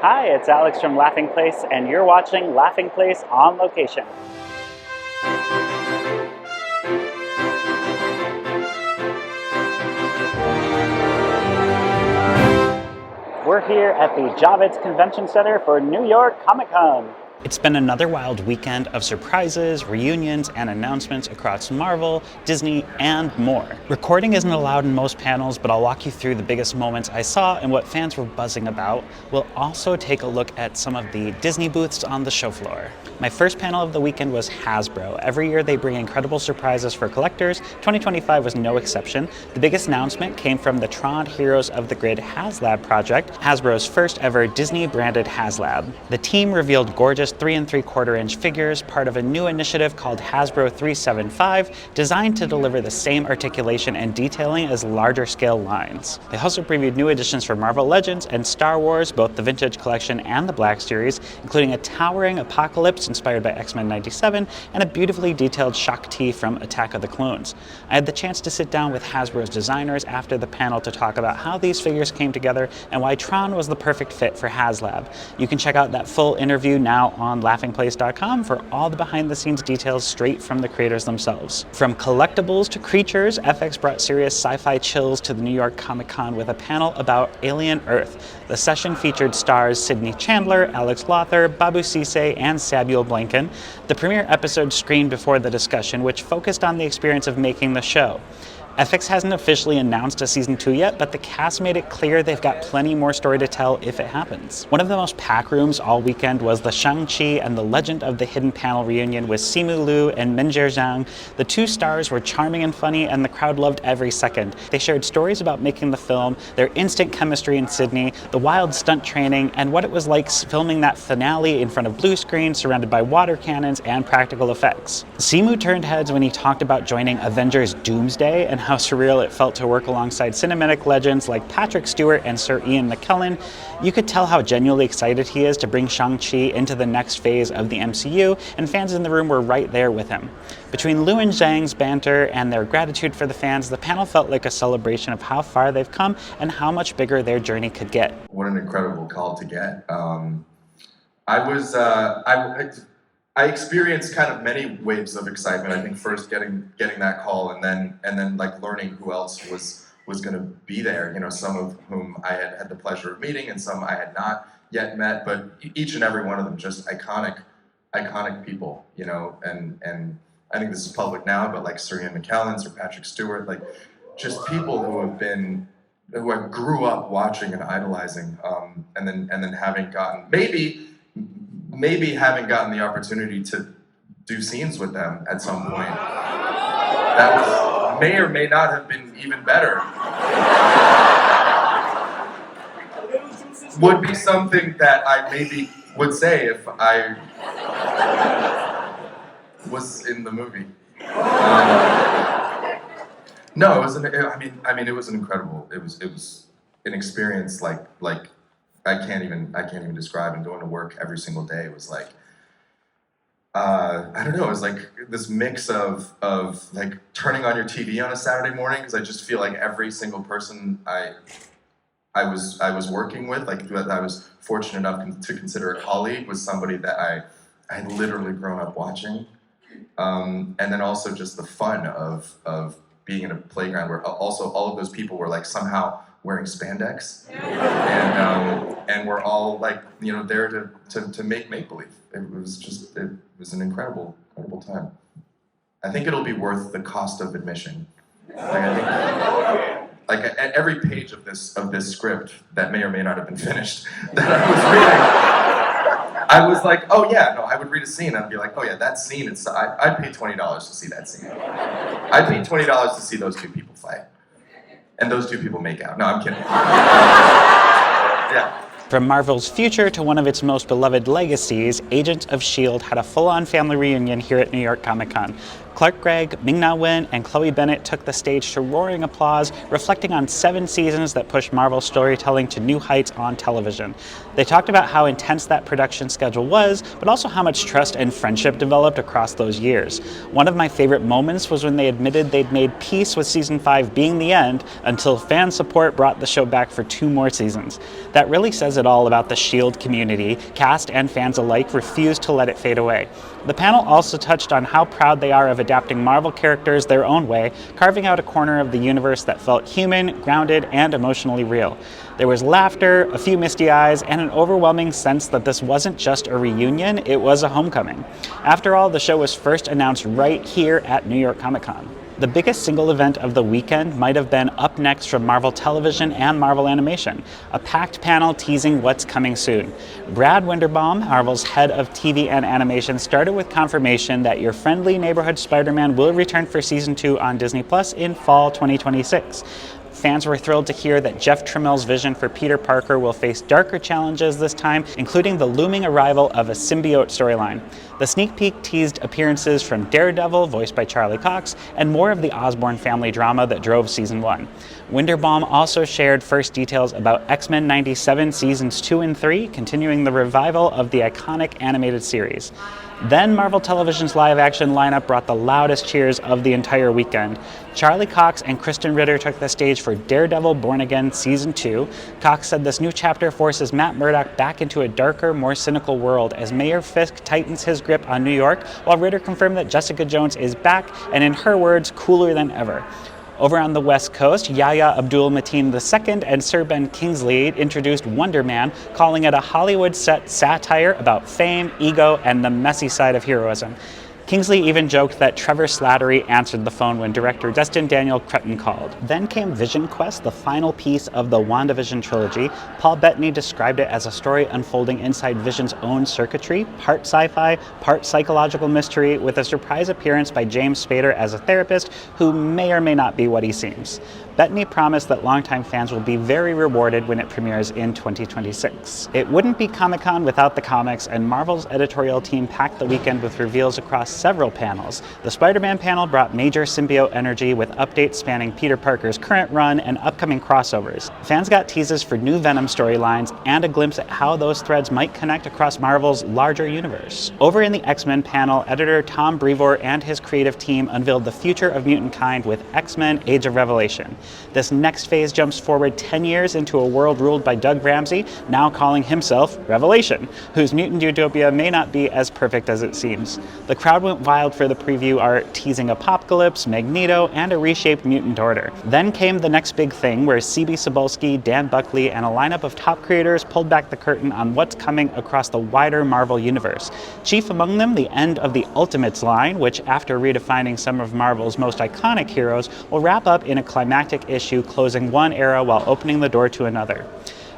Hi, it's Alex from Laughing Place, and you're watching Laughing Place on Location. We're here at the Javits Convention Center for New York Comic Con. It's been another wild weekend of surprises, reunions, and announcements across Marvel, Disney, and more. Recording isn't allowed in most panels, but I'll walk you through the biggest moments I saw and what fans were buzzing about. We'll also take a look at some of the Disney booths on the show floor. My first panel of the weekend was Hasbro. Every year they bring incredible surprises for collectors. 2025 was no exception. The biggest announcement came from the TRON Heroes of the Grid HasLab project, Hasbro's first ever Disney-branded HasLab. The team revealed gorgeous 3 3/4-inch figures, part of a new initiative called Hasbro 375, designed to deliver the same articulation and detailing as larger scale lines. They also previewed new additions for Marvel Legends and Star Wars, both the Vintage Collection and the Black Series, including a towering Apocalypse inspired by X-Men 97 and a beautifully detailed Shang-Chi from Attack of the Clones. I had the chance to sit down with Hasbro's designers after the panel to talk about how these figures came together and why TRON was the perfect fit for HasLab. You can check out that full interview now on laughingplace.com for all the behind-the-scenes details straight from the creators themselves. From collectibles to creatures, FX brought serious sci-fi chills to the New York Comic Con with a panel about Alien Earth. The session featured stars Sidney Chandler, Alex Lothar, Babu Cisse, and Samuel Blanken. The premiere episode screened before the discussion, which focused on the experience of making the show. FX hasn't officially announced a season 2 yet, but the cast made it clear they've got plenty more story to tell if it happens. One of the most packed rooms all weekend was the Shang-Chi and the Legend of the Hidden panel reunion with Simu Liu and Meng'er. The two stars were charming and funny, and the crowd loved every second. They shared stories about making the film, their instant chemistry in Sydney, the wild stunt training, and what it was like filming that finale in front of blue screen, surrounded by water cannons and practical effects. Simu turned heads when he talked about joining Avengers Doomsday and how surreal it felt to work alongside cinematic legends like Patrick Stewart and Sir Ian McKellen. You could tell how genuinely excited he is to bring Shang-Chi into the next phase of the MCU, and fans in the room were right there with him. Between Liu and Zhang's banter and their gratitude for the fans, the panel felt like a celebration of how far they've come and how much bigger their journey could get. What an incredible call to get. I experienced kind of many waves of excitement. I think first getting that call, and then like learning who else was going to be there. You know, some of whom I had the pleasure of meeting, and some I had not yet met. But each and every one of them just iconic people. You know, and I think this is public now, but like Sir Ian McKellen, Sir Patrick Stewart, like just people who I grew up watching and idolizing, and then having gotten maybe having gotten the opportunity to do scenes with them at some point. That may or may not have been even better. Would be something that I maybe would say if I was in the movie. No, it was it was an incredible. It was an experience like I can't even describe. And going to work every single day was like, I don't know, it was like this mix of like turning on your TV on a Saturday morning, because I just feel like every single person I was working with, like that I was fortunate enough to consider a colleague, was somebody that I had literally grown up watching, and then also just the fun of being in a playground where also all of those people were like somehow wearing spandex, and we're all like, you know, there to make make-believe. It was an incredible time. I think it'll be worth the cost of admission. Like at every page of this script that may or may not have been finished that I was reading, I was like, oh yeah, no, I would read a scene and I'd be like, oh yeah, that scene, I'd pay $20 to see that scene. I'd pay $20 to see those two people fight. And those two people make out. No, I'm kidding. Yeah. From Marvel's future to one of its most beloved legacies, Agents of S.H.I.E.L.D. had a full-on family reunion here at New York Comic Con. Clark Gregg, Ming-Na Wen, and Chloe Bennett took the stage to roaring applause, reflecting on 7 seasons that pushed Marvel's storytelling to new heights on television. They talked about how intense that production schedule was, but also how much trust and friendship developed across those years. One of my favorite moments was when they admitted they'd made peace with season 5 being the end until fan support brought the show back for 2 more seasons. That really says it all about the S.H.I.E.L.D. community. Cast and fans alike refused to let it fade away. The panel also touched on how proud they are of adapting Marvel characters their own way, carving out a corner of the universe that felt human, grounded, and emotionally real. There was laughter, a few misty eyes, and an overwhelming sense that this wasn't just a reunion, it was a homecoming. After all, the show was first announced right here at New York Comic Con. The biggest single event of the weekend might have been Up Next from Marvel Television and Marvel Animation, a packed panel teasing what's coming soon. Brad Winderbaum, Marvel's head of TV and animation, started with confirmation that your friendly neighborhood Spider-Man will return for season 2 on Disney Plus in fall 2026. Fans were thrilled to hear that Jeff Trammell's vision for Peter Parker will face darker challenges this time, including the looming arrival of a symbiote storyline. The sneak peek teased appearances from Daredevil, voiced by Charlie Cox, and more of the Osborn family drama that drove season 1. Winderbaum also shared first details about X-Men 97 seasons 2 and 3, continuing the revival of the iconic animated series. Then Marvel Television's live-action lineup brought the loudest cheers of the entire weekend. Charlie Cox and Kristen Ritter took the stage for Daredevil Born Again Season 2. Cox said this new chapter forces Matt Murdock back into a darker, more cynical world as Mayor Fisk tightens his grip on New York, while Ritter confirmed that Jessica Jones is back and, in her words, cooler than ever. Over on the West Coast, Yahya Abdul-Mateen II and Sir Ben Kingsley introduced Wonder Man, calling it a Hollywood-set satire about fame, ego, and the messy side of heroism. Kingsley even joked that Trevor Slattery answered the phone when director Destin Daniel Cretton called. Then came VisionQuest, the final piece of the WandaVision trilogy. Paul Bettany described it as a story unfolding inside Vision's own circuitry, part sci-fi, part psychological mystery, with a surprise appearance by James Spader as a therapist who may or may not be what he seems. Bettany promised that longtime fans will be very rewarded when it premieres in 2026. It wouldn't be Comic-Con without the comics, and Marvel's editorial team packed the weekend with reveals across several panels. The Spider-Man panel brought major symbiote energy with updates spanning Peter Parker's current run and upcoming crossovers. Fans got teases for new Venom storylines and a glimpse at how those threads might connect across Marvel's larger universe. Over in the X-Men panel, editor Tom Brevoort and his creative team unveiled the future of mutant kind with X-Men Age of Revelation. This next phase jumps forward 10 years into a world ruled by Doug Ramsey, now calling himself Revelation, whose mutant utopia may not be as perfect as it seems. The crowd went wild for the preview art, teasing Apocalypse, Magneto, and a reshaped mutant order. Then came the next big thing, where C.B. Cebulski, Dan Buckley, and a lineup of top creators pulled back the curtain on what's coming across the wider Marvel universe. Chief among them, the end of the Ultimates line, which, after redefining some of Marvel's most iconic heroes, will wrap up in a climactic issue closing one era while opening the door to another.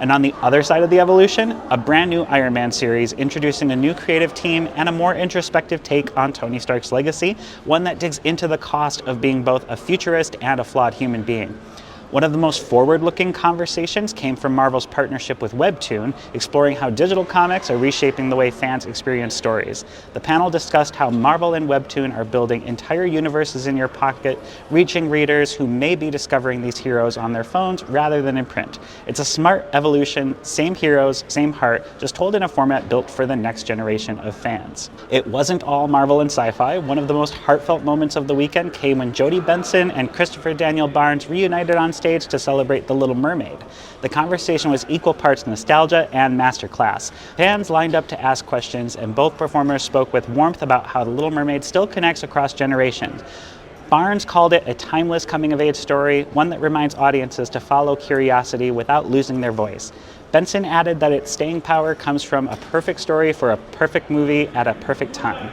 And on the other side of the evolution, a brand new Iron Man series introducing a new creative team and a more introspective take on Tony Stark's legacy, one that digs into the cost of being both a futurist and a flawed human being. One of the most forward-looking conversations came from Marvel's partnership with WEBTOON, exploring how digital comics are reshaping the way fans experience stories. The panel discussed how Marvel and WEBTOON are building entire universes in your pocket, reaching readers who may be discovering these heroes on their phones rather than in print. It's a smart evolution, same heroes, same heart, just told in a format built for the next generation of fans. It wasn't all Marvel and sci-fi. One of the most heartfelt moments of the weekend came when Jodie Benson and Christopher Daniel Barnes reunited on stage to celebrate The Little Mermaid. The conversation was equal parts nostalgia and masterclass. Fans lined up to ask questions, and both performers spoke with warmth about how The Little Mermaid still connects across generations. Barnes called it a timeless coming-of-age story, one that reminds audiences to follow curiosity without losing their voice. Benson added that its staying power comes from a perfect story for a perfect movie at a perfect time.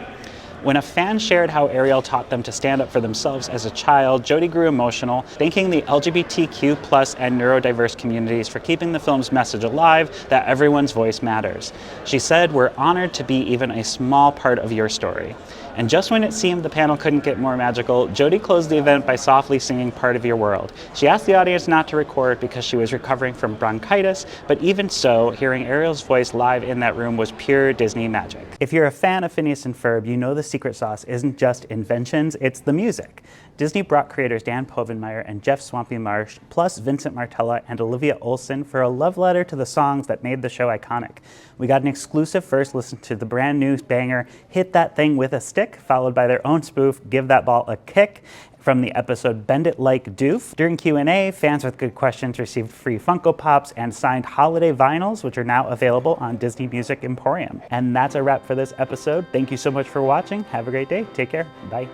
When a fan shared how Ariel taught them to stand up for themselves as a child, Jodie grew emotional, thanking the LGBTQ+ and neurodiverse communities for keeping the film's message alive that everyone's voice matters. She said, "We're honored to be even a small part of your story." And just when it seemed the panel couldn't get more magical, Jodie closed the event by softly singing Part of Your World. She asked the audience not to record because she was recovering from bronchitis, but even so, hearing Ariel's voice live in that room was pure Disney magic. If you're a fan of Phineas and Ferb, you know the secret sauce isn't just inventions, it's the music. Disney brought creators Dan Povenmire and Jeff Swampy Marsh, plus Vincent Martella and Olivia Olson for a love letter to the songs that made the show iconic. We got an exclusive first listen to the brand new banger, Hit That Thing With a Stick, followed by their own spoof, Give That Ball a Kick, from the episode Bend It Like Doof. During Q&A, fans with good questions received free Funko Pops and signed holiday vinyls, which are now available on Disney Music Emporium. And that's a wrap for this episode. Thank you so much for watching. Have a great day. Take care. Bye.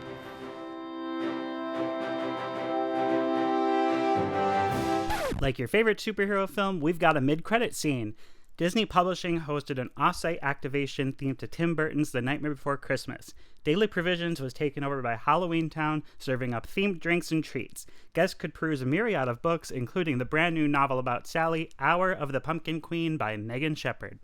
Like your favorite superhero film, we've got a mid-credit scene. Disney Publishing hosted an off-site activation themed to Tim Burton's The Nightmare Before Christmas. Daily Provisions was taken over by Halloween Town, serving up themed drinks and treats. Guests could peruse a myriad of books, including the brand new novel about Sally, Hour of the Pumpkin Queen by Megan Shepherd.